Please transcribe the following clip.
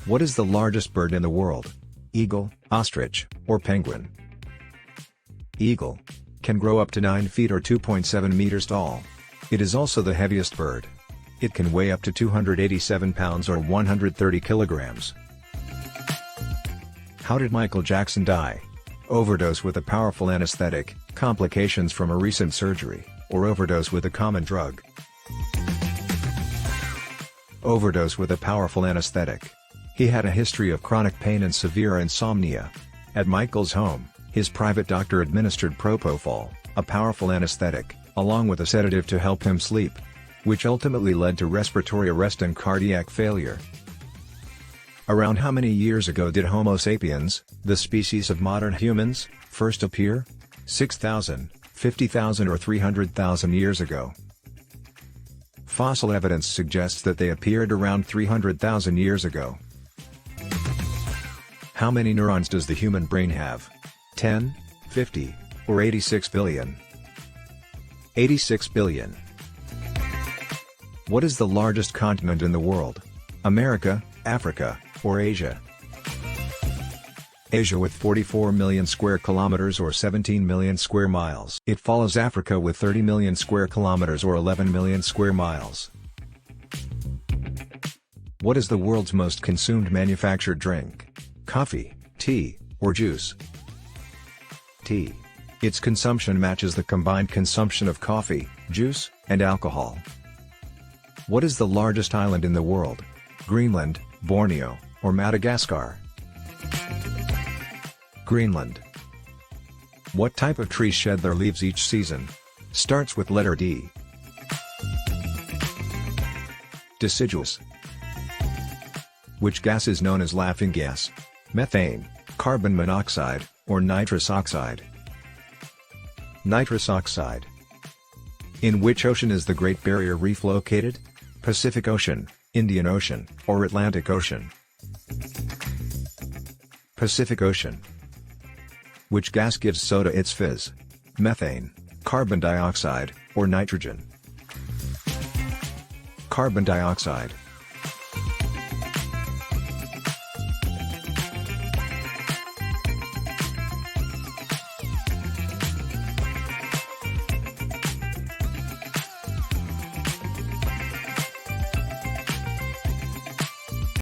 What is the largest bird in the world? Eagle, ostrich, or penguin? Eagle. Can grow up to 9 feet or 2.7 meters tall. It is also the heaviest bird. It can weigh up to 287 pounds or 130 kilograms. How did Michael Jackson die? Overdose with a powerful anesthetic, complications from a recent surgery, or overdose with a common drug? Overdose with a powerful anesthetic. He had a history of chronic pain and severe insomnia. At Michael's home, his private doctor administered propofol, a powerful anesthetic, along with a sedative to help him sleep, which ultimately led to respiratory arrest and cardiac failure. Around how many years ago did Homo sapiens, the species of modern humans, first appear? 6,000, 50,000 or 300,000 years ago. Fossil evidence suggests that they appeared around 300,000 years ago. How many neurons does the human brain have? 10, 50, or 86 billion? 86 billion. What is the largest continent in the world? America, Africa, or Asia? Asia with 44 million square kilometers or 17 million square miles. It follows Africa with 30 million square kilometers or 11 million square miles. What is the world's most consumed manufactured drink? Coffee, tea, or juice? Tea. Its consumption matches the combined consumption of coffee, juice, and alcohol. What is the largest island in the world? Greenland, Borneo, or Madagascar? Greenland. What type of trees shed their leaves each season? Starts with letter D. Deciduous. Which gas is known as laughing gas? Methane, carbon monoxide, or nitrous oxide? Nitrous oxide. In which ocean is the Great Barrier Reef located? Pacific Ocean, Indian Ocean, or Atlantic Ocean? Pacific Ocean. Which gas gives soda its fizz? Methane, carbon dioxide, or nitrogen? Carbon dioxide.